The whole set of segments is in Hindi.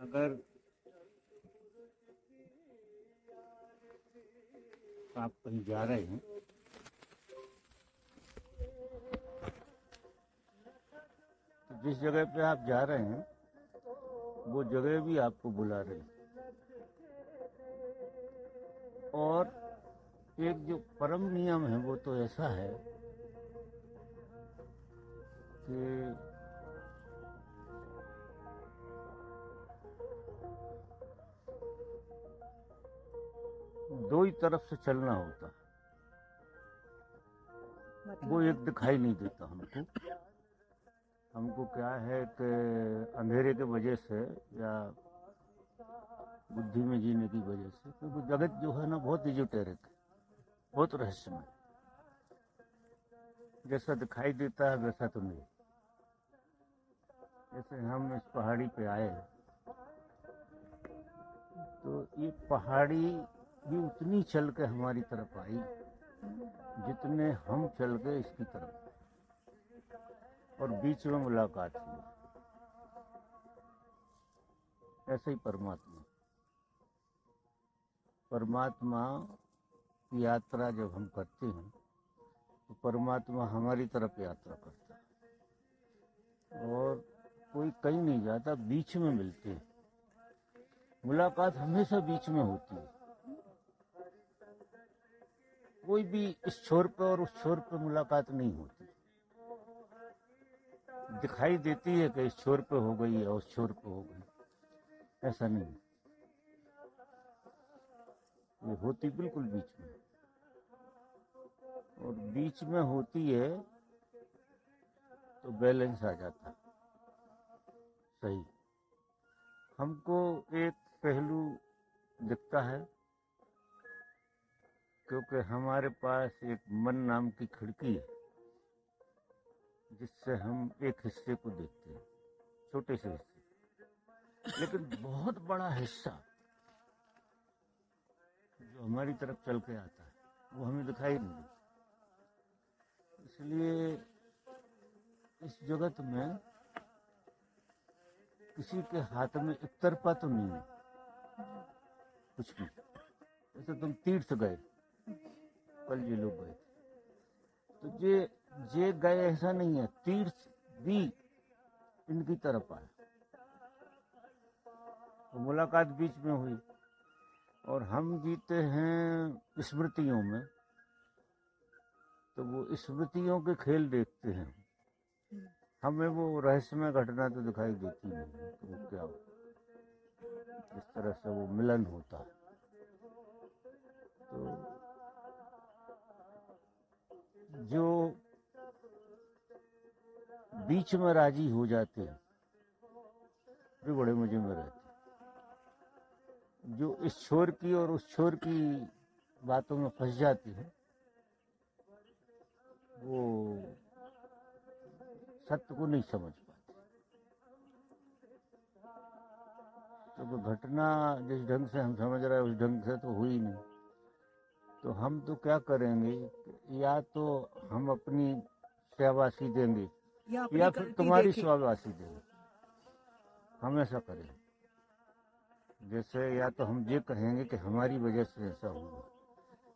अगर आप कहीं जा रहे हैं तो जिस जगह पे आप जा रहे हैं वो जगह भी आपको बुला रही है। और एक जो परम नियम है वो तो ऐसा है कि दो ही तरफ से चलना होता है। वो एक दिखाई नहीं देता हमको क्या है कि अंधेरे के वजह से या बुद्धि में जीने की वजह से, क्योंकि जगत जो है ना बहुत इजोटेरिक है, बहुत रहस्यमय। जैसा दिखाई देता है वैसा तो नहीं। जैसे हम इस पहाड़ी पे आए तो ये पहाड़ी भी उतनी चल के हमारी तरफ आई जितने हम चल गए इसकी तरफ, और बीच में मुलाकात हुई। ऐसे ही परमात्मा की यात्रा जब हम करते हैं तो परमात्मा हमारी तरफ यात्रा करता है और कोई कहीं नहीं जाता, बीच में मिलते हैं। मुलाकात हमेशा बीच में होती है। कोई भी इस छोर पे और उस छोर पे मुलाकात नहीं होती। दिखाई देती है कि इस छोर पे हो गई या उस छोर पे हो गई, ऐसा नहीं। ये होती बिल्कुल बीच में, और बीच में होती है तो बैलेंस आ जाता है। सही हमको एक पहलू दिखता है क्योंकि हमारे पास एक मन नाम की खिड़की है जिससे हम एक हिस्से को देखते हैं, छोटे से हिस्से, लेकिन बहुत बड़ा हिस्सा जो हमारी तरफ चल के आता है वो हमें दिखाई नहीं देता। इसलिए इस जगत में किसी के हाथ में एक तरफा तो नहीं है कुछ भी। जैसे तुम तीर्थ गए, कल ये लोग गए तो जे गए ऐसा नहीं है, तीर्थ भी इनकी तरफ आया तो मुलाकात बीच में हुई। और हम जीते हैं स्मृतियों में, तो वो स्मृतियों के खेल देखते हैं। हमें वो रहस्यमय घटना तो दिखाई देती नहीं, तो वो क्या हो, इस तरह से वो मिलन होता है। तो जो बीच में राजी हो जाते हैं वे बड़े मजे में रहते हैं। जो इस छोर की और उस छोर की बातों में फंस जाती है वो सत्य को नहीं समझ पाते। तो घटना जिस ढंग से हम समझ रहे हैं उस ढंग से तो हुई नहीं, तो हम तो क्या करेंगे, या तो हम अपनी शाबाशी देंगे या फिर तुम्हारी शाबाशी देंगे। हम ऐसा करेंगे। जैसे या तो हम ये कहेंगे कि हमारी वजह से ऐसा हुआ,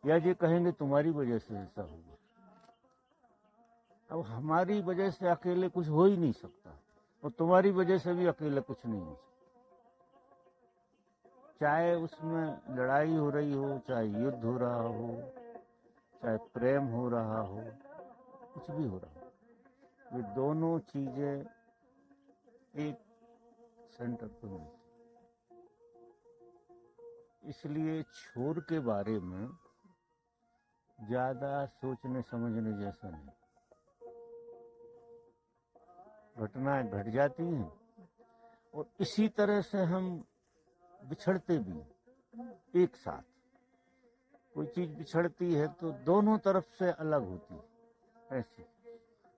या ये कहेंगे तुम्हारी वजह से ऐसा हुआ। अब हमारी वजह से अकेले कुछ हो ही नहीं सकता, और तुम्हारी वजह से भी अकेले कुछ नहीं हो सकता। चाहे उसमें लड़ाई हो रही हो, चाहे युद्ध हो रहा हो, चाहे प्रेम हो रहा हो, कुछ भी हो रहा हो, ये दोनों चीजें एक सेंटर पर मिलती। इसलिए छोर के बारे में ज्यादा सोचने समझने जैसा नहीं। घटनाएं घट जाती हैं और इसी तरह से हम बिछड़ते भी एक साथ। कोई चीज बिछड़ती है तो दोनों तरफ से अलग होती है ऐसे,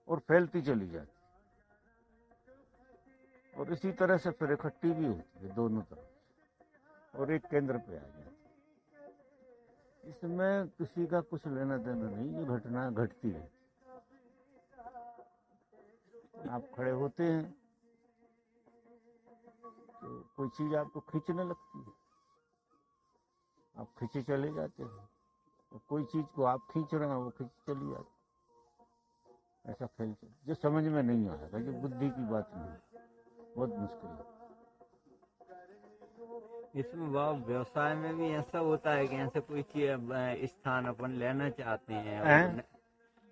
और फैलती चली जाती, और इसी तरह से फिर इकट्ठी भी होती है दोनों तरफ और एक केंद्र पे आ जाती। इसमें किसी का कुछ लेना देना नहीं, ये घटना घटती है। आप खड़े होते हैं तो कोई चीज आपको खींचने लगती है, आप खींचे चले जाते हैं, तो कोई चीज को आप खींच रहे हैं वो खींचे चली जाती है। ऐसा खेल चल जो समझ में नहीं आएगा, जो बुद्धि की बात नहीं, बहुत मुश्किल है। इसमें भाव व्यवसाय में भी ऐसा होता है कि ऐसे कोई चीज स्थान अपन लेना चाहते हैं और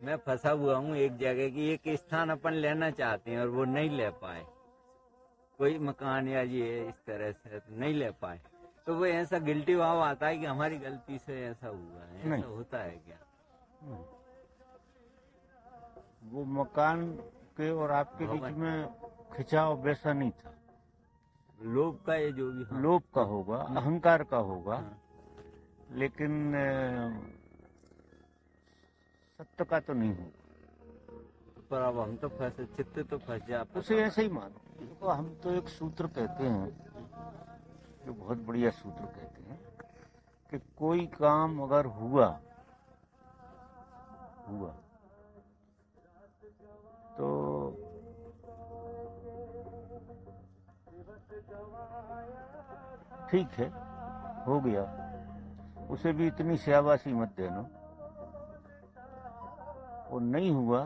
मैं फंसा हुआ हूँ एक जगह की, एक स्थान अपन लेना चाहते हैं और वो नहीं ले पाए, कोई मकान या ये इस तरह से तो नहीं ले पाए, तो वो ऐसा गिल्टी भाव आता है कि हमारी गलती से ऐसा हुआ है, ऐसा होता है क्या? वो मकान के और आपके बीच में खिंचाव वैसा नहीं था, लोभ का ये जो भी लोभ का होगा, अहंकार का होगा, लेकिन सत्य का तो नहीं होगा। पर अब हम तो फंसे, चित्त तो फंस जाते, उसे ऐसे ही मानो। देखो हम तो एक सूत्र कहते हैं, जो बहुत बढ़िया सूत्र कहते हैं कि कोई काम अगर हुआ तो ठीक है, हो गया, उसे भी इतनी शाबाशी मत देना, और नहीं हुआ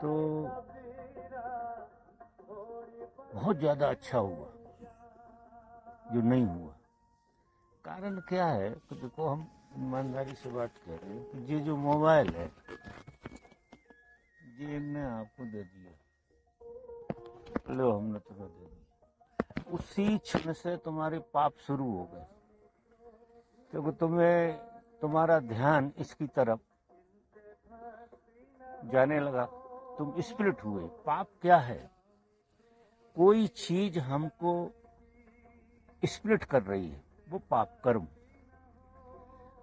तो बहुत ज्यादा अच्छा हुआ जो नहीं हुआ। कारण क्या है? तो देखो हम ईमानदारी से बात कर रहे हैं कि ये जो मोबाइल है ये इनने आपको दे दिया, लो हमने तुम्हें दे दिया, उसी क्षण से तुम्हारे पाप शुरू हो गए, क्योंकि तुम्हारा ध्यान इसकी तरफ जाने लगा, तुम स्प्लिट हुए। पाप क्या है? कोई चीज हमको स्प्लिट कर रही है, वो पाप कर्म,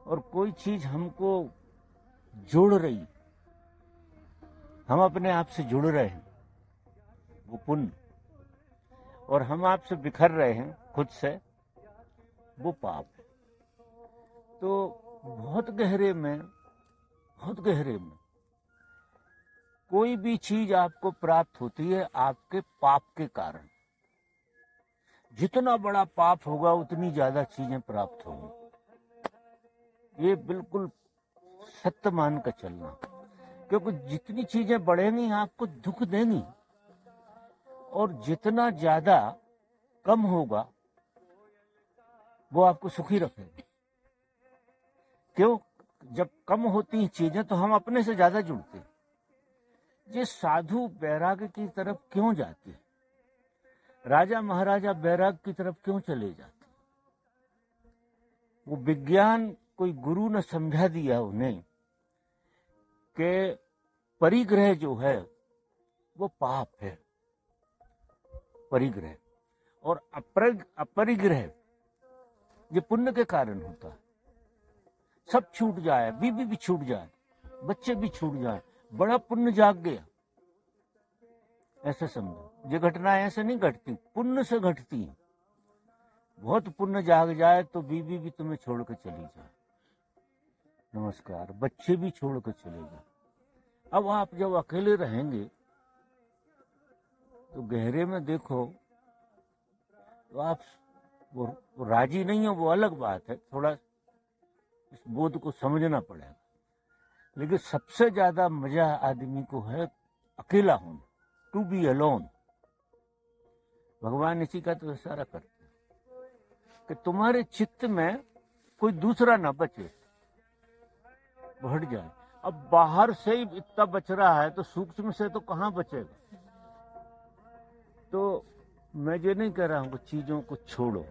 और कोई चीज हमको जोड़ रही, हम अपने आप से जुड़ रहे हैं, वो पुण्य, और हम आपसे बिखर रहे हैं खुद से, वो पाप है। तो बहुत गहरे में कोई भी चीज आपको प्राप्त होती है आपके पाप के कारण। जितना बड़ा पाप होगा उतनी ज्यादा चीजें प्राप्त होंगी, ये बिल्कुल सत्य मान कर चलना, क्योंकि जितनी चीजें बढ़ेंगी आपको दुख देंगी, और जितना ज्यादा कम होगा वो आपको सुखी रखेगा। क्यों? जब कम होती हैं चीजें तो हम अपने से ज्यादा जुड़ते हैं। ये साधु बैराग की तरफ क्यों जाते हैं? राजा महाराजा बैराग की तरफ क्यों चले जाते? वो विज्ञान कोई गुरु ने समझा दिया उन्हें कि परिग्रह जो है वो पाप है, परिग्रह, और अपरिग्रह ये पुण्य के कारण होता है। सब छूट जाए, बीवी भी छूट जाए, बच्चे भी छूट जाए, बड़ा पुण्य जाग गया, ऐसे समझो। ये घटनाएं ऐसे नहीं घटती, पुण्य से घटती हैं। बहुत पुण्य जाग जाए तो बीवी भी तुम्हें छोड़ कर चली जाए, नमस्कार, बच्चे भी छोड़ कर चले जाए। अब आप जब अकेले रहेंगे तो गहरे में देखो तो आप वो राजी नहीं हो, वो अलग बात है, थोड़ा इस बोध को समझना पड़ेगा। लेकिन सबसे ज्यादा मजा आदमी को है अकेला होना, टू बी अलोन। भगवान इसी का तो इशारा करते हैं कि तुम्हारे चित्त में कोई दूसरा ना बचे, बढ़ जाए। अब बाहर से ही इतना बच रहा है तो सूक्ष्म से तो कहाँ बचेगा? तो मैं ये नहीं कह रहा हूँ कि चीजों को छोड़ो,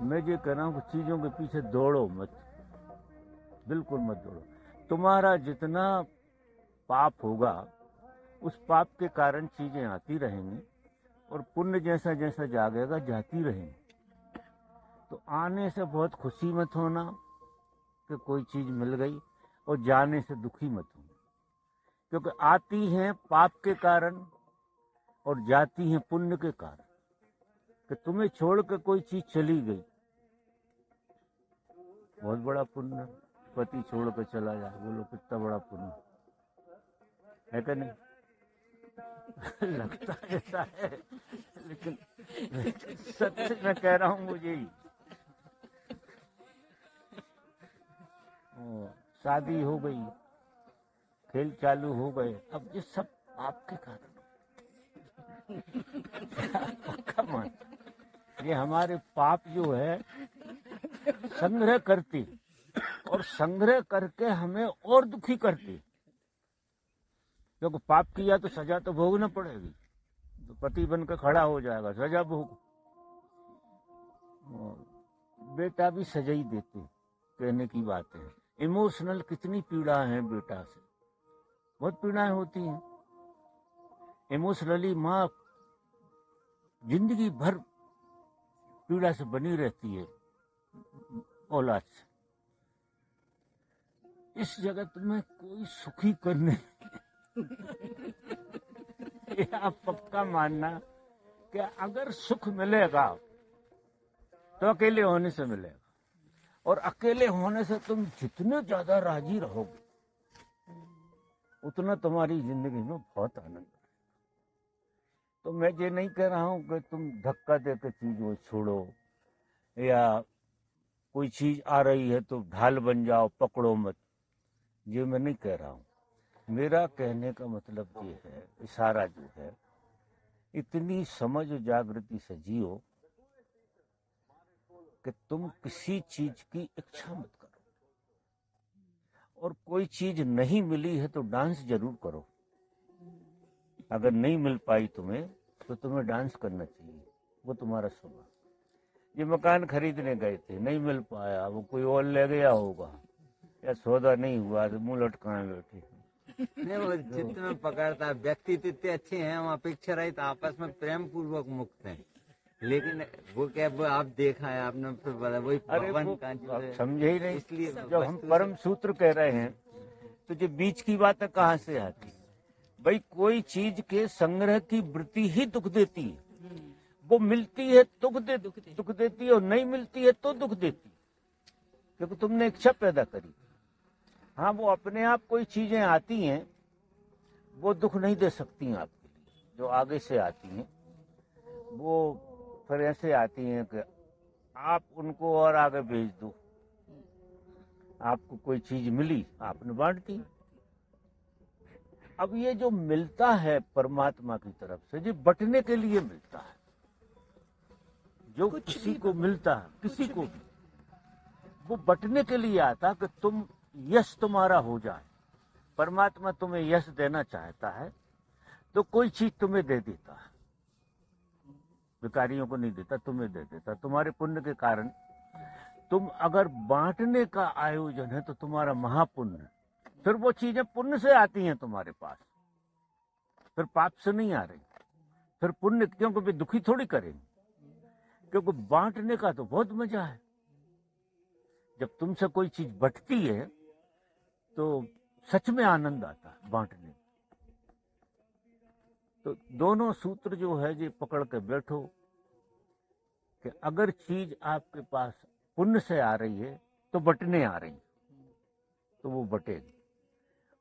मैं ये कह रहा हूँ कि चीजों के पीछे दौड़ो मत, बिल्कुल मत दौड़ो। तुम्हारा जितना पाप होगा उस पाप के कारण चीजें आती रहेंगी, और पुण्य जैसा जैसा जागेगा जाती रहेंगी। तो आने से बहुत खुशी मत होना कि कोई चीज मिल गई, और जाने से दुखी मत होना, क्योंकि आती हैं पाप के कारण और जाती हैं पुण्य के कारण। कि तुम्हें छोड़ कर कोई चीज चली गई, बहुत बड़ा पुण्य। पति छोड़ कर चला जाए, बोलो कितना बड़ा पुण्य है कि नहीं? लगता ऐसा है, लेकिन सच मैं कह रहा हूँ मुझे ही। शादी हो गई, खेल चालू हो गए, अब ये सब आपके कारण पक्का मान, ये हमारे पाप जो है संग्रह करती और संग्रह करके हमें और दुखी करती, क्योंकि पाप किया तो सजा तो भोगना पड़ेगी, तो पति बनकर खड़ा हो जाएगा, सजा भोग। बेटा भी सजा ही देते, कहने की बात है। इमोशनल कितनी पीड़ा है बेटा से, बहुत पीड़ाएं होती हैं इमोशनली। माँ जिंदगी भर पीड़ा से बनी रहती है औलाद से। इस जगत में कोई सुखी करने ये आप पक्का मानना कि अगर सुख मिलेगा तो अकेले होने से मिलेगा, और अकेले होने से तुम जितने ज्यादा राजी रहोगे उतना तुम्हारी जिंदगी में बहुत आनंद है। तो मैं ये नहीं कह रहा हूं कि तुम धक्का देकर चीज वो छोड़ो, या कोई चीज आ रही है तो ढाल बन जाओ, पकड़ो मत, ये मैं नहीं कह रहा हूं। मेरा कहने का मतलब ये है, इशारा जो है, इतनी समझ और जागृति से जियो कि तुम किसी चीज की इच्छा मत करो, और कोई चीज नहीं मिली है तो डांस जरूर करो। अगर नहीं मिल पाई तुम्हें तो तुम्हें डांस करना चाहिए, वो तुम्हारा स्वभाव। ये मकान खरीदने गए थे, नहीं मिल पाया, वो कोई और ले गया होगा, या सौदा नहीं हुआ तो मुंह लटकाए बैठे। नहीं, वो चित्त में पकड़ता है। व्यक्ति इतने अच्छे हैं, हम अपेक्षा रहित आपस में प्रेम पूर्वक मुक्त हैं, लेकिन वो क्या, वो आप देखा है आपने, फिर बोला वही भवन का जो है, समझे ही नहीं। इसलिए जब हम परम सूत्र कह रहे हैं तो जो बीच की बात है कहाँ से आती? भाई कोई चीज के संग्रह की वृत्ति ही दुख देती है। वो मिलती है दुख देती है, और नहीं मिलती है तो दुख देती है, क्योंकि तुमने इच्छा पैदा करी। हाँ, वो अपने आप कोई चीजें आती हैं, वो दुख नहीं दे सकती हैं आपके लिए। जो आगे से आती हैं वो फिर ऐसे आती हैं कि आप उनको और आगे भेज दो। आपको कोई चीज मिली, आपने बांट दी। अब ये जो मिलता है परमात्मा की तरफ से, जो बंटने के लिए मिलता है, जो किसी को मिलता है, किसी को भी, वो बंटने के लिए आता कि तुम यश तुम्हारा हो जाए। परमात्मा तुम्हें यश देना चाहता है तो कोई चीज तुम्हें दे देता है, भिखारियों को नहीं देता, तुम्हें दे देता। तुम्हारे पुण्य के कारण तुम अगर बांटने का आयोजन है तो तुम्हारा महापुण्य, फिर वो चीजें पुण्य से आती हैं तुम्हारे पास, फिर पाप से नहीं आ रही, फिर पुण्य, क्योंकि वे दुखी थोड़ी करेंगे, क्योंकि बांटने का तो बहुत मजा है। जब तुमसे कोई चीज बंटती है तो सच में आनंद आता है बांटने में। तो दोनों सूत्र जो है ये पकड़ के बैठो कि अगर चीज आपके पास पुण्य से आ रही है तो बंटने आ रही है, तो वो बटेगी,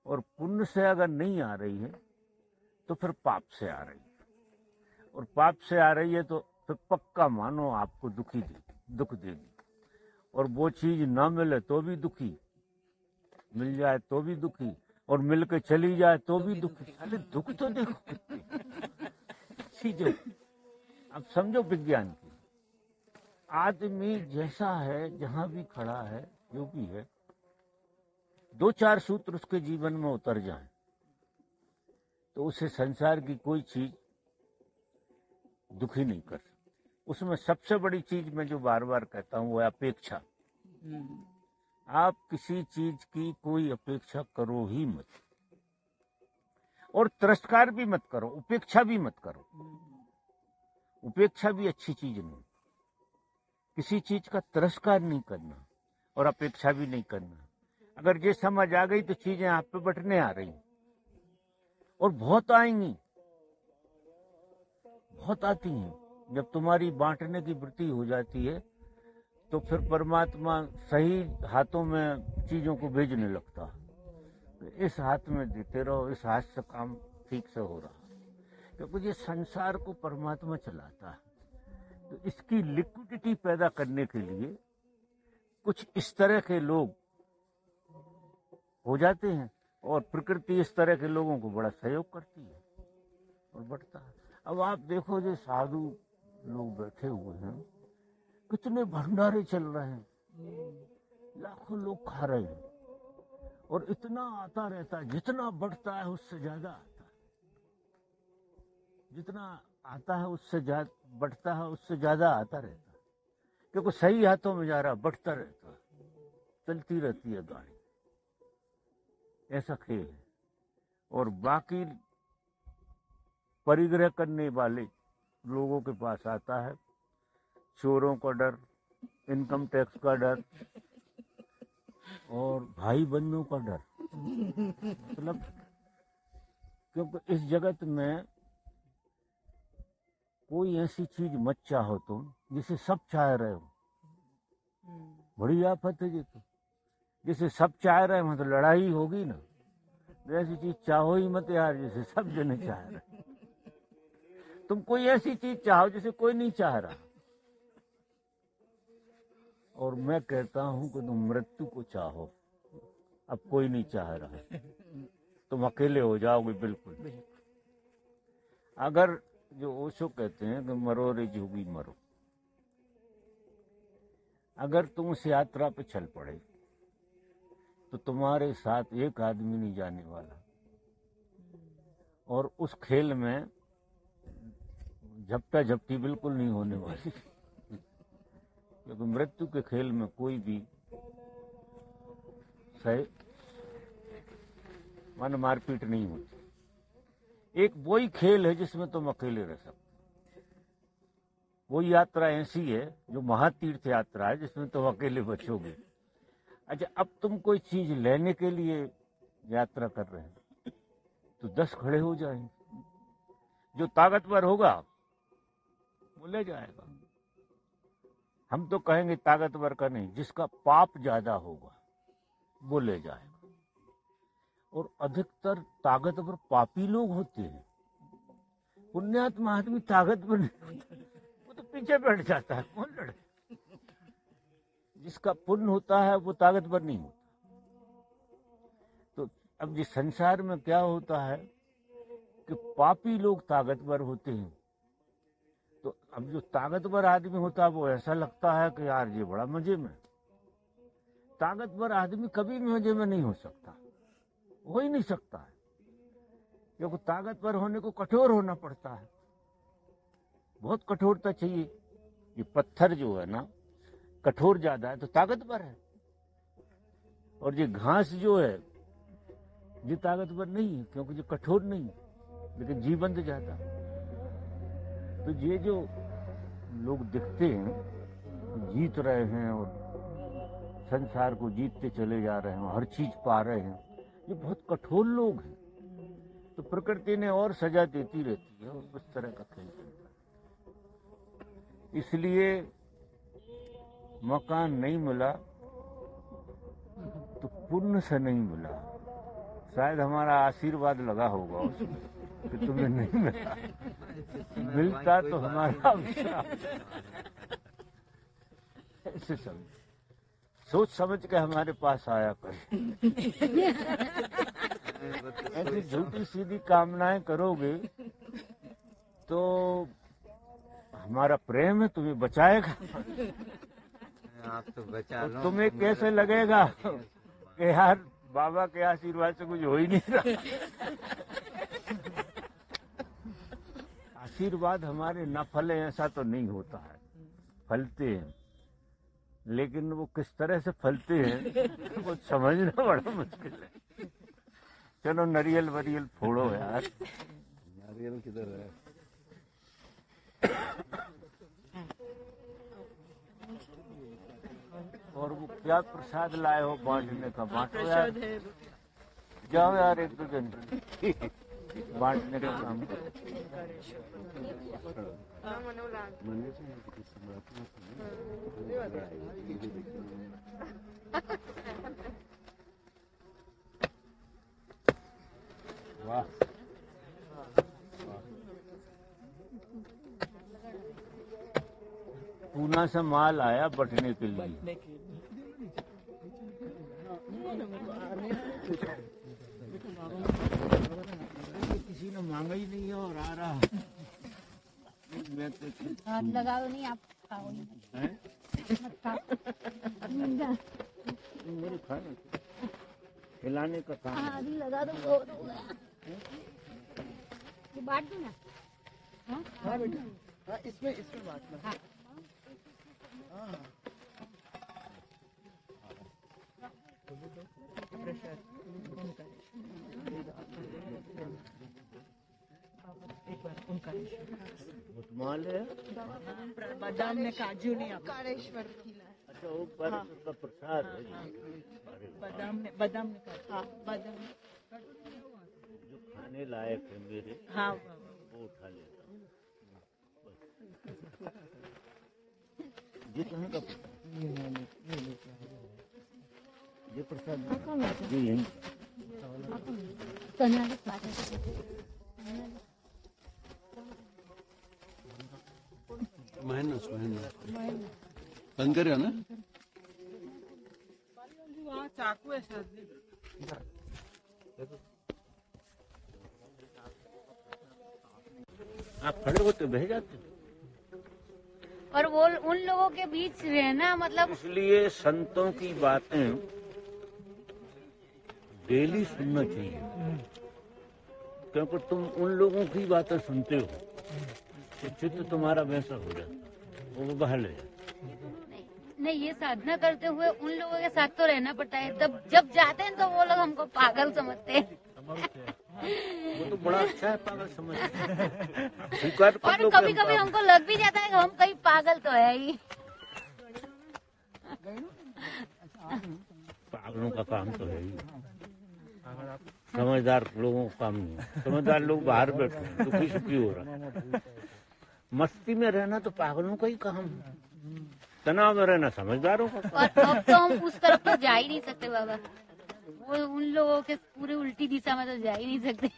और पुण्य से अगर नहीं आ रही है तो फिर पाप से आ रही है, और पाप से आ रही है तो फिर पक्का मानो आपको दुख देगी। और वो चीज ना मिले तो भी दुखी, मिल जाए तो भी दुखी, और मिल के चली जाए तो भी दुखी। अरे दुख तो देखो कितने चीजें। अब समझो विज्ञान की, आदमी जैसा है, जहां भी खड़ा है, जो भी है, 2-4 सूत्र उसके जीवन में उतर जाए तो उसे संसार की कोई चीज दुखी नहीं कर सकती। उसमें सबसे बड़ी चीज मैं जो बार बार कहता हूं वो है अपेक्षा। आप किसी चीज की कोई अपेक्षा करो ही मत, और तिरस्कार भी मत करो, उपेक्षा भी मत करो। उपेक्षा भी अच्छी चीज नहीं। किसी चीज का तिरस्कार नहीं करना और अपेक्षा भी नहीं करना। अगर ये समझ आ गई तो चीजें आप पे बंटने आ रही, और बहुत आएंगी, बहुत आती हैं। जब तुम्हारी बांटने की वृत्ति हो जाती है तो फिर परमात्मा सही हाथों में चीजों को भेजने लगता है। इस हाथ में देते रहो, इस हाथ से काम ठीक से हो रहा, क्योंकि ये संसार को परमात्मा चलाता है। तो इसकी लिक्विडिटी पैदा करने के लिए कुछ इस तरह के लोग हो जाते हैं और प्रकृति इस तरह के लोगों को बड़ा सहयोग करती है और बढ़ता है। अब आप देखो जो साधु लोग बैठे हुए हैं, कितने भंडारे चल रहे हैं, लाखों लोग खा रहे हैं और इतना आता रहता है, जितना बढ़ता है उससे ज्यादा आता है, जितना आता है उससे ज्यादा बढ़ता है, उससे ज्यादा आता रहता है, क्योंकि सही हाथों में जा रहा बढ़ता रहता है, चलती रहती है गाड़ी। ऐसा खेल है। और बाकी परिग्रह करने वाले लोगों के पास आता है चोरों का डर, इनकम टैक्स का डर और भाई बंधुओं का डर। मतलब क्योंकि इस जगत में कोई ऐसी चीज मत चाहो तुम जिसे सब चाह रहे हो, बड़ी आफत है ये तो। जिसे सब चाह रहे हो तो लड़ाई होगी ना, ऐसी चीज चाहो ही मत यार जिसे सब जने चाह रहे। तुम कोई ऐसी चीज चाहो जिसे कोई नहीं चाह रहा। और मैं कहता हूं कि तुम मृत्यु को चाहो, अब कोई नहीं चाह रहा है, तुम अकेले हो जाओगे बिल्कुल। अगर जो ओशो कहते हैं कि मरो रे जोगी मरो, अगर तुम उस यात्रा पे चल पड़े तो तुम्हारे साथ एक आदमी नहीं जाने वाला और उस खेल में झपटा झपटी बिल्कुल नहीं होने वाली, क्योंकि मृत्यु के खेल में कोई भी सही मन मारपीट नहीं होती। एक वही खेल है जिसमें तुम अकेले रह सकते। वो यात्रा ऐसी है जो महातीर्थ यात्रा है जिसमें तुम अकेले बचोगे। अच्छा, अब तुम कोई चीज लेने के लिए यात्रा कर रहे हैं तो 10 खड़े हो जाएंगे, जो ताकतवर होगा वो ले जाएगा। हम तो कहेंगे ताकतवर का नहीं, जिसका पाप ज्यादा होगा वो ले जाएगा। और अधिकतर ताकतवर पापी लोग होते हैं, पुण्यात्मा आदमी ताकतवर नहीं होता, वो तो पीछे बैठ जाता है, कौन लड़े। जिसका पुण्य होता है वो ताकतवर नहीं होता। तो अब जिस संसार में क्या होता है कि पापी लोग ताकतवर होते हैं, तो अब जो ताकतवर आदमी होता है वो ऐसा लगता है कि यार ये बड़ा मजे में। ताकतवर आदमी कभी मजे में नहीं हो सकता, हो ही नहीं सकता है, क्योंकि ताकतवर होने को कठोर होना पड़ता है, बहुत कठोरता चाहिए। ये पत्थर जो है ना कठोर ज्यादा है तो ताकतवर है, और ये घास जो है ये ताकतवर नहीं है क्योंकि ये कठोर नहीं है, लेकिन जीवंत ज्यादा। तो ये जो लोग दिखते हैं जीत रहे हैं और संसार को जीतते चले जा रहे हैं, हर चीज पा रहे हैं, ये बहुत कठोर लोग हैं। तो प्रकृति ने और सजा देती रहती है और उस तरह का खेल चलता है। इसलिए मकान नहीं मिला तो पुण्य से नहीं मिला, शायद हमारा आशीर्वाद लगा होगा उसमें कि तुम्हें नहीं मिला, मिलता तो हमारा ऐसे सोच समझ के हमारे पास आया कर। ऐसी झूठी सीधी कामनाएं करोगे तो हमारा प्रेम है तुम्हें बचाएगा, आप तो बचा लो। तुम्हें कैसे लगेगा कि यार बाबा के आशीर्वाद से कुछ हो ही नहीं रहा। आशीर्वाद हमारे न फले ऐसा तो नहीं होता है, फलते हैं, लेकिन वो किस तरह से फलते हैं वो समझना बड़ा मुश्किल है। चलो नारियल वरियल फोड़ो यार। नारियल किधर है? और वो क्या प्रसाद लाए हो बांटने का, बांटो यार, जाओ यार एक दो जन बांटने का काम करो। वाह, पूना से माल आया बटने के लिए। किसी ने मांगा ही नहीं है और आ रहा। मैं तो हाथ लगा दो, नहीं आप खाओ नहीं। मत खाओ। मेरे खाना खिलाने का काम। हाथ ही लगा दो, बहुत हो गया। ये बांट दो ना। हाँ बेटा, हाँ इसमें बांटना। हाँ। माल है बादाम ने काजू ने कारेश्वर खिलाया। अच्छा, वो परसों का प्रसाद है। बादाम ने हाँ बादाम। जो खाने लायक है मेरे, हाँ वो उठा लेता हूँ। ये कहाँ का ये प्रसाद? ये यहीं। महीना बंद करियो ना। वहाँ चाकू है शायद। आप खड़े होते बह जाते। और वो उन लोगों के बीच रहना, मतलब इसलिए संतों की बातें डेली सुनना चाहिए, क्योंकि तुम उन लोगों की बातें सुनते हो तो चित्त तुम्हारा वैसा हो जाता, वो बहल है। नहीं, ये साधना करते हुए उन लोगों के साथ तो रहना पड़ता है। तब जब जाते हैं तो वो लोग हमको पागल समझते हैं। वो तो बड़ा अच्छा है, पागल समझते स्वीकार कर और लो कि कभी कभी हमको लग भी जाता है कि हम कहीं पागल तो है ही। पागलों का काम तो है ही, समझदार लोगों का काम नहीं है। समझदार लोग बाहर बैठे हैं, दुखी सुखी हो रहा है। मस्ती में रहना तो पागलों का ही काम है, तनाव में रहना समझदारों का काम। और अब तो हम उस तरफ तो जा ही नहीं सकते बाबा, वो उन लोगों के पूरे उल्टी दिशा में तो जा ही नहीं सकते।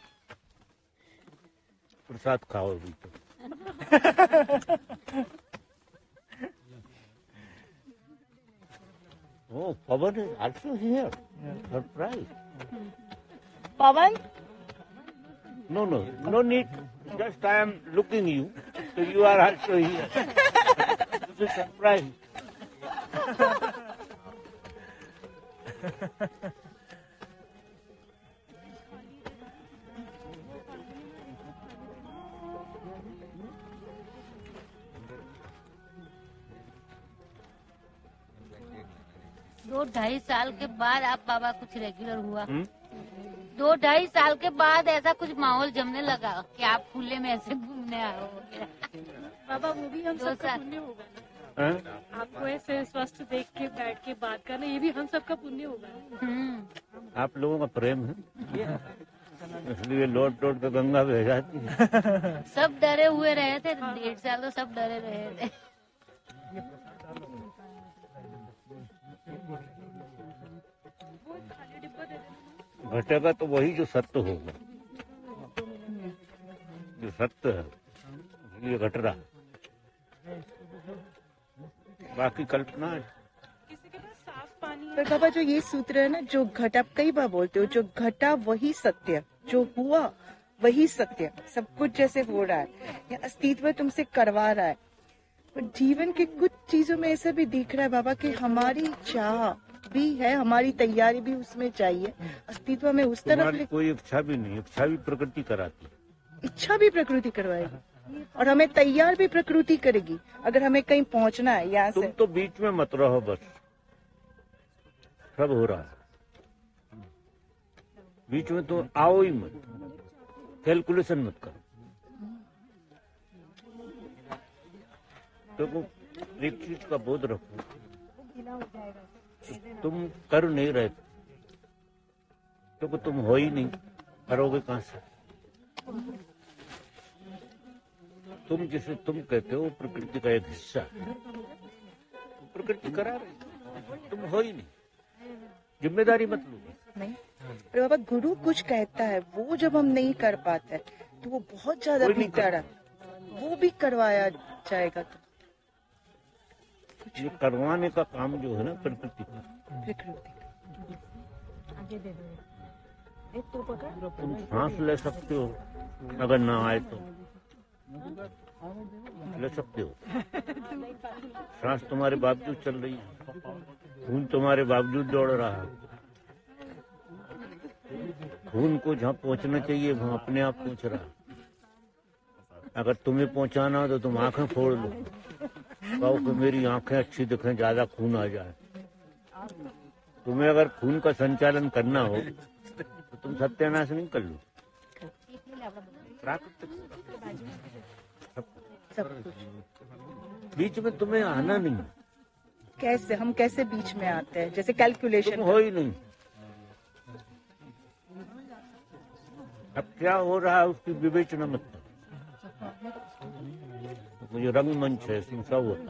प्रसाद खाओ अभी तो। Oh, Pawan is also here. Surprise. Pawan No need. Just I am looking you. So you are also here. This is surprise. दो ढाई साल के बाद आप बाबा कुछ रेगुलर हुआ। 2-2.5 साल के बाद ऐसा कुछ माहौल जमने लगा कि आप खुले में ऐसे घूमने आओ। बाबा वो भी हम सबका पुण्य होगा ना। आपको ऐसे स्वस्थ देख के बैठ के बात करना, ये भी हम सबका पुण्य होगा। आप लोगों का प्रेम है, इसलिए लौट के गंगा बह जाती है। सब डरे हुए रहे थे, 1.5 साल तो सब डरे रहे थे। घटेगा तो वही जो सत्य होगा, जो सत्य है ये घट रहा, बाकी कल्पना है। पर बाबा जो ये सूत्र है ना, जो घटा, आप कई बार बोलते हो, जो घटा वही सत्य, जो हुआ वही सत्य। सब कुछ जैसे हो रहा है या अस्तित्व तुमसे करवा रहा है, पर जीवन के कुछ चीजों में ऐसा भी दिख रहा है बाबा कि हमारी चाह भी है, हमारी तैयारी भी उसमें चाहिए, अस्तित्व में उस तरफ। कोई इच्छा भी नहीं, इच्छा भी प्रकृति कराती, इच्छा भी प्रकृति करवाएगी और हमें तैयार भी प्रकृति करेगी अगर हमें कहीं पहुंचना है यहाँ से। तुम तो बीच में मत रहो, बस सब हो रहा है, बीच में तो आओ ही मत, कैलकुलेशन मत करो। तो एक चीज का बोध रखो, तुम कर नहीं रहे तो तुम हो ही नहीं, करोगे कहां से? तुम जिसे तुम कहते हो प्रकृति का एक हिस्सा, प्रकृति करा रही, तुम हो ही नहीं, जिम्मेदारी मत लो। नहीं, पर बाबा गुरु कुछ कहता है, वो जब हम नहीं कर पाते तो वो बहुत ज्यादा भीतर है, वो भी करवाया जाएगा। ये करवाने का काम जो है ना प्रकृति का, प्रकृति तुम सांस ले सकते हो, अगर ना आए तो ले सकते हो। सांस तुम्हारे बावजूद चल रही है, खून तुम्हारे बावजूद दौड़ रहा है। खून को जहाँ पहुँचना चाहिए वहाँ अपने आप पहुँच रहा है। अगर तुम्हें पहुँचाना हो तो तुम आंखें फोड़ लो, कहो कि मेरी आंखें अच्छी दिखें, ज्यादा खून आ जाए। तुम्हें अगर खून का संचालन करना हो तो तुम सत्यानाश नहीं कर लो। प्राकृतिक सब कुछ। बीच में तुम्हें आना नहीं, कैसे हम कैसे बीच में आते हैं? जैसे कैलकुलेशन तुम हो ही नहीं। अब क्या हो रहा है उसकी विवेचना मत करो। मुझे रंगमंच है, इसमें सब होता है।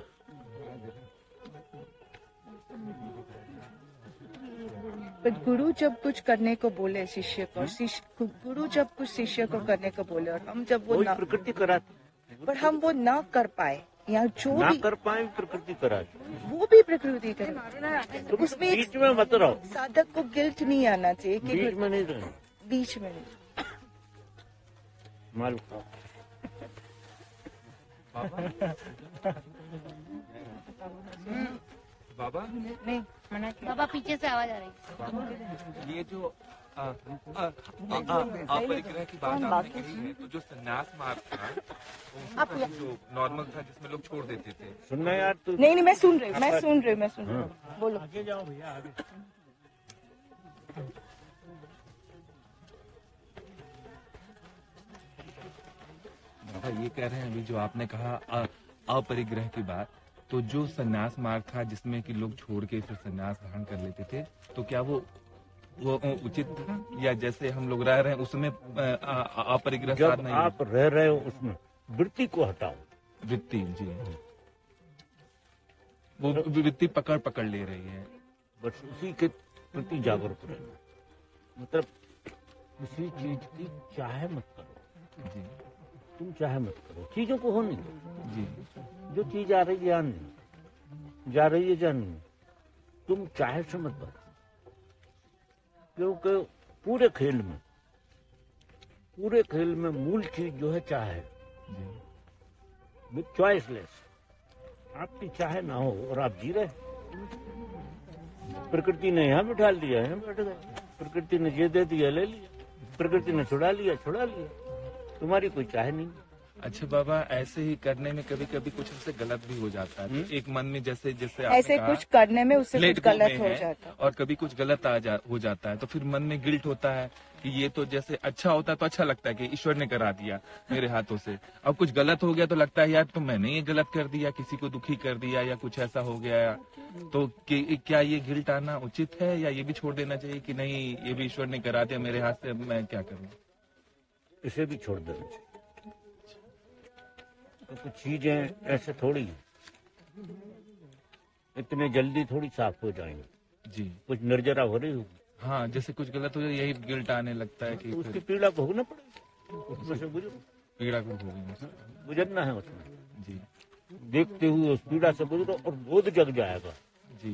पर गुरु जब कुछ करने को बोले शिष्य को, गुरु जब कुछ शिष्य को करने को बोले और हम जब वो वही ना, प्रकृति कराती, पर हम वो ना कर पाए या जो ना भी कर पाए प्रकृति कराती। वो भी प्रकृति करे। तो उसमें एक बीच में मत रहो, साधक को गिल्ट नहीं आना चाहिए कि बीच में नहीं रहना। बीच में नहीं। माल खाओ। बाबा नहीं मना किया। बाबा पीछे से आवाज आ रही है। ये जो अपरिग्रह की बात आपने कही है, तो जो संन्यास मार्ग था वो जो नॉर्मल था जिसमें लोग छोड़ देते थे, सुनना यार तू। नहीं मैं सुन रही हूँ, बोलो। आगे जाओ भैया, आगे। बाबा ये कह रहे हैं अभी जो आपने कहा अपरिग्रह की बात, तो जो संन्यास मार्ग था जिसमें कि लोग छोड़ के फिर संन्यास धारण कर लेते थे, तो क्या वो उचित था, या जैसे हम लोग रह रहे हैं उसमें अपरिग्रह साध जब नहीं? आप रह रहे हो उसमें वृत्ति को हटाओ। वृत्ति, जी वो वृत्ति पकड़ ले रही है। बस उसी के प्रति जागरूक रहना। मतलब किसी चीज की चाहे मत करो, जी तुम चाहे मत करो, चीजों को होने दो। जी जो चीज आ रही है आने, जा रही है जाने, तुम चाहे से मत करो। क्योंकि पूरे खेल में मूल चीज जो है चाहे, जी विथ चॉइसलेस। आपकी चाहे ना हो और आप जी रहे। प्रकृति ने यहाँ बिठा दिया, यहाँ बैठ गए। प्रकृति ने ये दे दिया, ले लिया। प्रकृति ने छुड़ा लिया, तुम्हारी कोई चाहे नहीं। अच्छा बाबा, ऐसे ही करने में कभी कभी कुछ ऐसे गलत भी हो जाता है। तो एक मन में जैसे जैसे आपने ऐसे कहा, कुछ करने में उससे लेट कुछ गो गलत में हो है, जाता है। और कभी कुछ गलत हो जाता है, तो फिर मन में गिल्ट होता है कि ये तो जैसे अच्छा होता है तो अच्छा लगता है कि ईश्वर ने करा दिया मेरे हाथों से। अब कुछ गलत हो गया तो लगता है यार तो मैंने ये गलत कर दिया, किसी को दुखी कर दिया या कुछ ऐसा हो गया। तो क्या ये गिल्ट आना उचित है, या ये भी छोड़ देना चाहिए कि नहीं ये भी ईश्वर ने करा दिया मेरे हाथ से, मैं क्या करूँ? इसे भी छोड़ देना चाहिए। तो कुछ चीजें ऐसे थोड़ी इतने जल्दी थोड़ी साफ हो जाएंगी। जी कुछ निर्जरा हो रही होगी, हाँ, जैसे कुछ गलत हो जाए यही गिल्ट आने लगता है कि तो उसकी फिर पीड़ा भोगना पड़ेगी। उसमें से पीड़ा को भोगेंगे। गुजरना है उसमें। जी देखते हुए उस पीड़ा से गुजरो और बोध जग जाएगा जी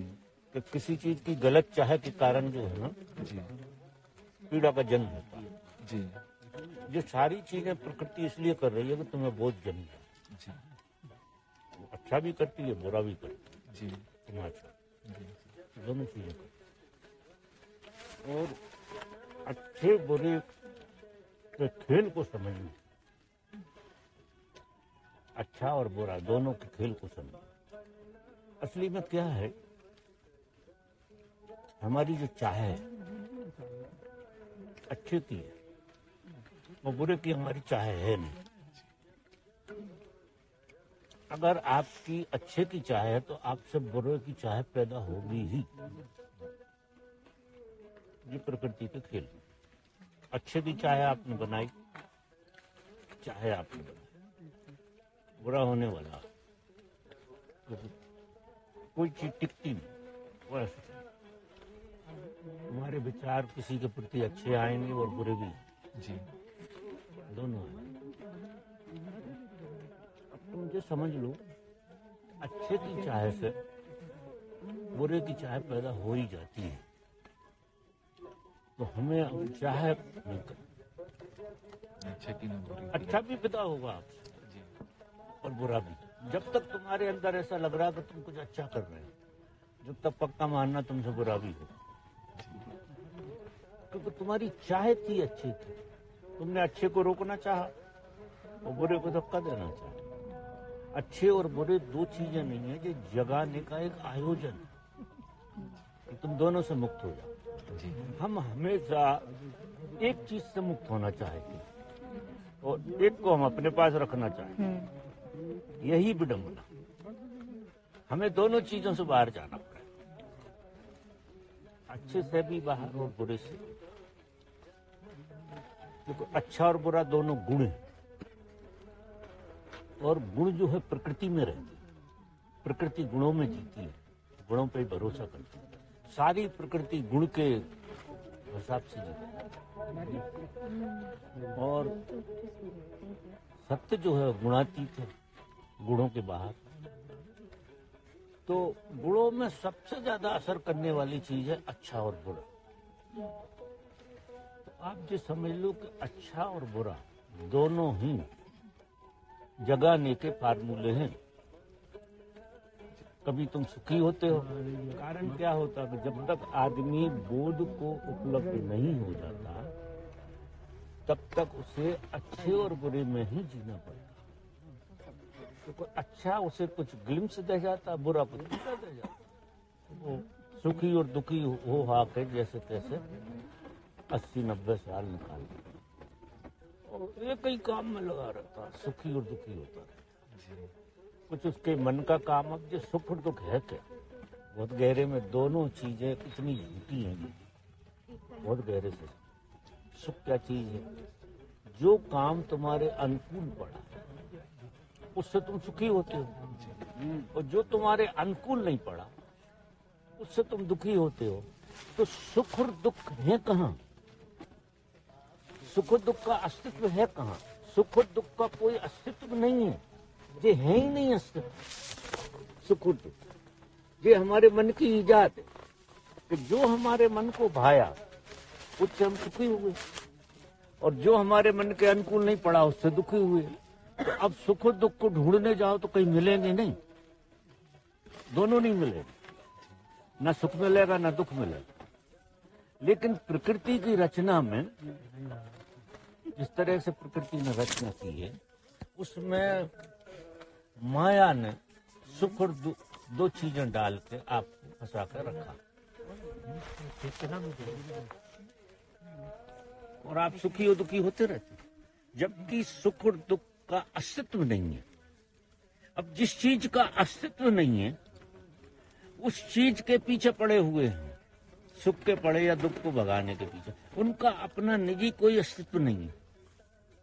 कि किसी चीज की गलत चाह के कारण जो है ना जी पीड़ा का जन्म होता है। जी ये सारी चीजें प्रकृति इसलिए कर रही है कि तुम्हें बोध जम जाए। जी वो अच्छा भी करती है, बुरा भी करती है, जी समाज दोनों चीजें करती है। और अच्छे बुरे के खेल को समझना, अच्छा और बुरा दोनों के खेल को समझना। असली में क्या है, हमारी जो चाह है अच्छे की है और बुरे की हमारी चाह है नहीं। अगर आपकी अच्छे की चाह है तो आपसे बुरे की चाह पैदा होगी ही। ये प्रकृति के खेल। अच्छे की चाह आपने बनाई, चाहे आपने बनाई, बुरा होने वाला तो कोई चीज टिकती नहीं। वो ऐसे तुम्हारे विचार किसी के प्रति अच्छे आएंगे और बुरे भी जी दोनों आएंगे। अब तुम जो समझ लो अच्छे की चाह से बुरे की चाह पैदा हो ही जाती है। तो हमें चाह नहीं करनी। अच्छे की न बुरी। अच्छा भी पैदा होगा आपसे और बुरा भी। जब तक तुम्हारे अंदर ऐसा लग रहा है कि तुम कुछ अच्छा कर रहे हो, जब तक पक्का मानना तुमसे बुरा भी हो, क्योंकि तुम्हारी चाह थी अच्छी थी। तुमने अच्छे को रोकना चाहा और बुरे को धक्का देना चाहा। अच्छे और बुरे दो चीजें नहीं है, ये जगाने का एक आयोजन है कि तुम दोनों से मुक्त हो जाओ। हम हमेशा एक चीज से मुक्त होना चाहते हैं और एक को हम अपने पास रखना चाहते हैं। यही विडंबना। हमें दोनों चीजों से बाहर जाना पड़ेगा, अच्छे से भी बाहर और बुरे से। क्योंकि अच्छा और बुरा दोनों गुण हैं और गुण जो है प्रकृति में रहती है। प्रकृति गुणों में जीती है, गुणों पे भरोसा करती है। सारी प्रकृति गुण के हिसाब से जीती है और सत्य जो है गुणातीत है, गुणों के बाहर। तो गुणों में सबसे ज्यादा असर करने वाली चीज है अच्छा और बुरा। तो आप जो समझ लो कि अच्छा और बुरा दोनों ही जगाने के फार्मूले हैं। कभी तुम सुखी होते हो, कारण क्या होता है कि जब तक आदमी बोध को उपलब्ध नहीं हो जाता तब तक उसे अच्छे और बुरे में ही जीना पड़ता। तो अच्छा उसे कुछ ग्लिम्स दे जाता, बुरा कुछ दूसरा दे जाता। वो सुखी और दुखी हो हाके जैसे तैसे 80-90 साल निकाल और एक ही काम में लगा रहता, सुखी और दुखी होता रहे। कुछ उसके मन का काम। अब जो सुख और दुख है क्या, बहुत गहरे में दोनों चीजें इतनी झूठी हैं, बहुत गहरे से। सुख क्या चीज है? जो काम तुम्हारे अनुकूल पड़ा उससे तुम सुखी होते हो, और जो तुम्हारे अनुकूल नहीं पड़ा उससे तुम दुखी होते हो। तो सुख और दुख है कहाँ? सुख और दुख का अस्तित्व है कहाँ? सुख और दुख का कोई अस्तित्व नहीं है, ये है ही नहीं अस्तित्व। सुख और दुख ये हमारे मन की ईजाद है कि जो हमारे मन को भाया उससे हम सुखी हुए, और जो हमारे मन के अनुकूल नहीं पड़ा उससे दुखी हुए। तो अब सुख और दुख को ढूंढने जाओ तो कहीं मिलेंगे नहीं, दोनों नहीं मिलेंगे, ना सुख मिलेगा ना दुख मिलेगा। लेकिन प्रकृति की रचना में जिस तरह से प्रकृति ने रचना की है उसमें माया ने सुख और दो चीजें डाल के आपको फंसा कर रखा और आप सुखी और दुखी होते रहते, जबकि सुख और दुख का अस्तित्व नहीं है। अब जिस चीज का अस्तित्व नहीं है उस चीज के पीछे पड़े हुए हैं, सुख के पड़े या दुख को भगाने के पीछे। उनका अपना निजी कोई अस्तित्व नहीं है,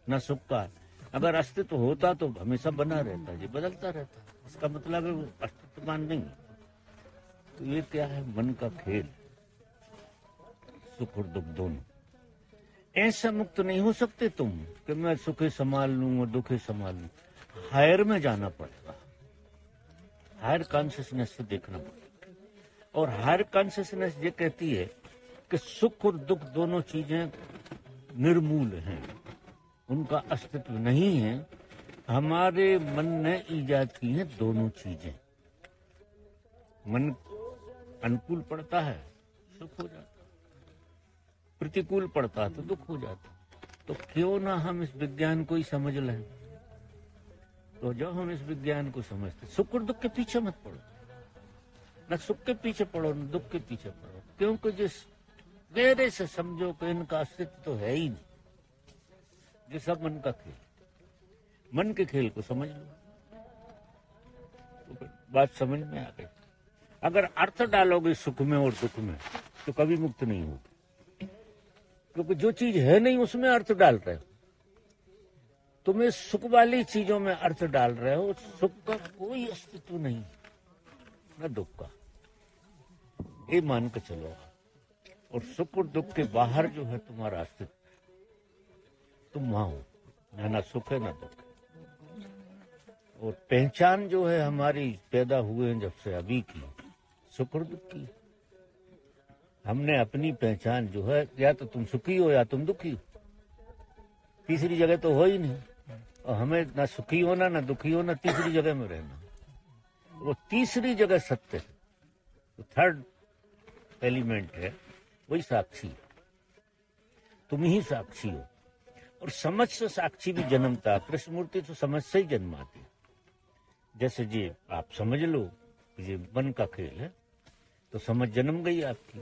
ना सुख का। अगर अस्तित्व होता तो हमेशा बना रहता, ये बदलता रहता। इसका मतलब है वो अस्तित्वमान नहीं। तो ये क्या है? मन का खेल, सुख और दुख दोनों। ऐसा मुक्त नहीं हो सकते तुम कि मैं सुखे संभाल लूं और दुखे संभाल लूं। हायर में जाना पड़ेगा, हायर कॉन्शियसनेस से देखना पड़ेगा। और हायर कॉन्शियसनेस ये कहती है कि सुख और दुख दोनों चीजें निर्मूल हैं, उनका अस्तित्व नहीं है। हमारे मन ने ईजाद की है दोनों चीजें। मन अनुकूल पड़ता है सुख हो जाता, प्रतिकूल पड़ता है तो दुख हो जाता। तो क्यों ना हम इस विज्ञान को ही समझ लें। तो जब हम इस विज्ञान को समझते, सुख और दुख के पीछे मत पड़ो, न सुख के पीछे पड़ो न दुख के पीछे पड़ो, क्योंकि जिस गहरे से समझो कि इनका अस्तित्व तो है ही नहीं। ये सब मन का खेल, मन के खेल को समझ लो तो बात समझ में आ गई। अगर अर्थ डालोगे सुख में और दुख में तो कभी मुक्त नहीं होगी, क्योंकि जो चीज है नहीं उसमें अर्थ डाल रहे हो। तुम्हें सुख वाली चीजों में अर्थ डाल रहे हो, सुख का कोई अस्तित्व नहीं न दुख का, ये मान के चलो। और सुख और दुख के बाहर जो है तुम्हारा अस्तित्व, तुम वहां हो, ना सुख है ना दुख है। और पहचान जो है हमारी पैदा हुए हैं जब से अभी की, सुख और दुख की। हमने अपनी पहचान जो है, या तो तुम सुखी हो या तुम दुखी हो, तीसरी जगह तो हो ही नहीं। और हमें ना सुखी होना ना दुखी होना, तीसरी जगह में रहना। वो तीसरी जगह सत्य है, तो थर्ड एलिमेंट है, वही साक्षी। तुम ही साक्षी हो। और समझ से साक्षी भी जन्मता। कृष्ण मूर्ति तो समझ से ही जन्माती। जैसे जी आप समझ लो कि ये मन का खेल है, तो समझ जन्म गई आपकी।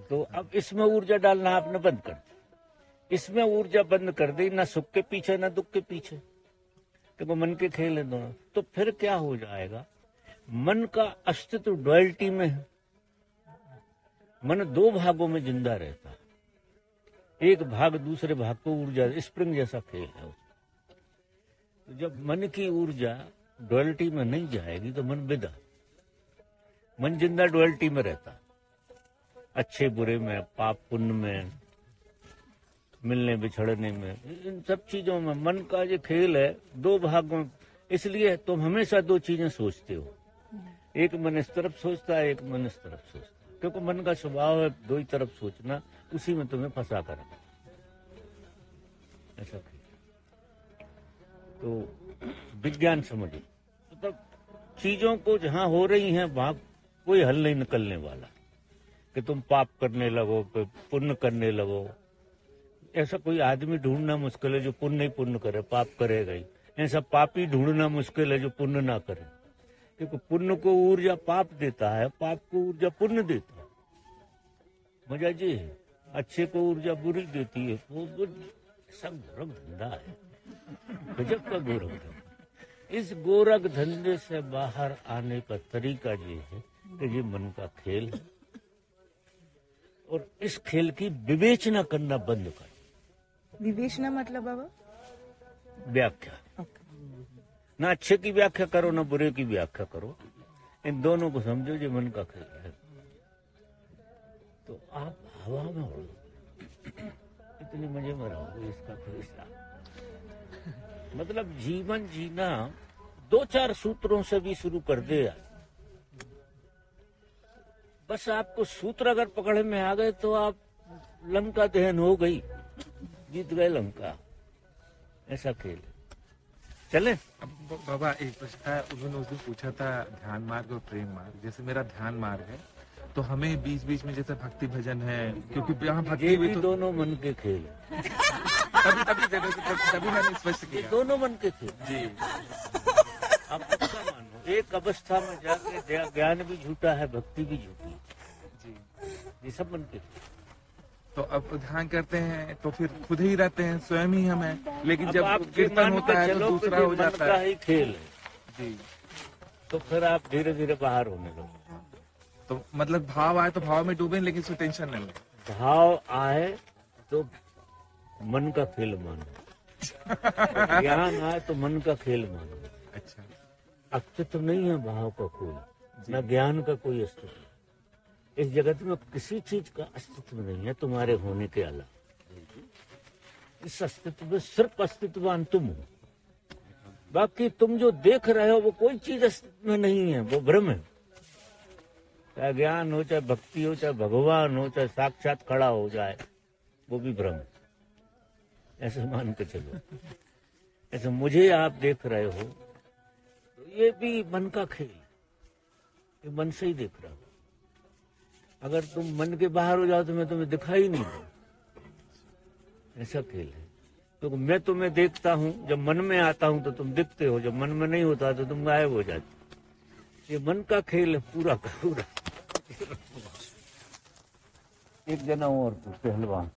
तो अब इसमें ऊर्जा डालना आपने बंद कर दी। इसमें ऊर्जा बंद कर दी, ना सुख के पीछे ना दुख के पीछे, तो वो मन के खेल है दोनों। तो फिर क्या हो जाएगा? मन का अस्तित्व डुअलिटी में है। मन दो भागों में जिंदा रहता है। एक भाग दूसरे भाग को ऊर्जा, स्प्रिंग जैसा खेल है। तो जब मन की ऊर्जा डुअलिटी में नहीं जाएगी तो मन विदा। मन जिंदा डुअलिटी में रहता, अच्छे बुरे में, पाप पुण्य में, मिलने बिछड़ने में, इन सब चीजों में मन का जो खेल है दो भागों। इसलिए तुम हमेशा दो चीजें सोचते हो, एक मन इस तरफ सोचता है, एक मन इस तरफ सोचता है, क्योंकि मन का स्वभाव है दो ही तरफ सोचना, उसी में तुम्हें फंसा कर रखा। ऐसा तो विज्ञान समझो, मतलब चीजों को जहां हो रही हैं वहां कोई हल नहीं निकलने वाला कि तुम पाप करने लगो, पुण्य करने लगो। ऐसा कोई आदमी ढूंढना मुश्किल है जो पुण्य ही पुण्य करे, पाप करेगा ही। ऐसा पापी ढूंढना मुश्किल है जो पुण्य ना करे, क्योंकि पुण्य को ऊर्जा पाप देता है, पाप को ऊर्जा पुण्य देता है। मजा जी है, अच्छे को ऊर्जा बुरी देती है। वो सब गोरख धंधा है, गजब का गोरख धंधा। इस गोरख धंधे से बाहर आने का तरीका ये है कि ये मन का खेल है, और इस खेल की विवेचना करना बंद कर। विवेचना मतलब बाबा? व्याख्या। ना अच्छे की व्याख्या करो ना बुरे की व्याख्या करो, इन दोनों को समझो जो मन का खेल है। तो आप हवा में उड़ो, इतने मजे में रहोगे, इसका कोई हिसाब। मतलब जीवन जीना दो चार सूत्रों से भी शुरू कर दे। बस आपको सूत्र अगर पकड़ में आ गए तो आप लंका दहन हो गई, जीत गए लंका। ऐसा खेल चले। बाबा एक प्रश्न था, उन्होंने उस दिन पूछा था ध्यान मार्ग और प्रेम मार्ग। जैसे मेरा ध्यान मार्ग है तो हमें बीच बीच में जैसे भक्ति भजन है, क्योंकि यहाँ भक्ति भी तो दोनों मन के खेल तभी मैंने स्पष्ट किया, दोनों मन के खेल जी। आप पक्का मानो, एक अवस्था में जाके ज्ञान भी झूठा है, भक्ति भी झूठी जी, ये सब मन के खेल। तो अब ध्यान करते हैं तो फिर खुद ही रहते हैं, स्वयं ही हम हैं, लेकिन जब आप कीर्तन होता है तो दूसरा हो जाता है। ही खेल है जी, तो फिर आप धीरे धीरे बाहर होने लगो। तो मतलब भाव आए तो भाव में डूबे, लेकिन उसमें टेंशन नहीं है। भाव आए तो मन का खेल मानो, ज्ञान आए तो मन का खेल मानो। अच्छा, अस्तित्व नहीं है भाव का कोई, न ज्ञान का कोई अस्तित्व। इस जगत में किसी चीज का अस्तित्व नहीं है तुम्हारे होने के अलावा। इस अस्तित्व में सिर्फ अस्तित्वान तुम हो, बाकी तुम जो देख रहे हो वो कोई चीज अस्तित्व में नहीं है, वो भ्रम है। चाहे ज्ञान हो, चाहे भक्ति हो, चाहे भगवान हो, चाहे साक्षात खड़ा हो जाए, वो भी भ्रम है। ऐसे मान के चलो। ऐसे मुझे आप देख रहे हो तो ये भी मन का खेल, ये मन से ही देख रहा हो। अगर तुम मन के बाहर हो जाओ तो मैं तुम्हें दिखाई नहीं दूं। ऐसा खेल है। तो मैं तुम्हें देखता हूं, जब मन में आता हूं तो तुम दिखते हो, जब मन में नहीं होता तो तुम गायब हो जाते। ये मन का खेल है पूरा का पूरा। एक जना और पहलवान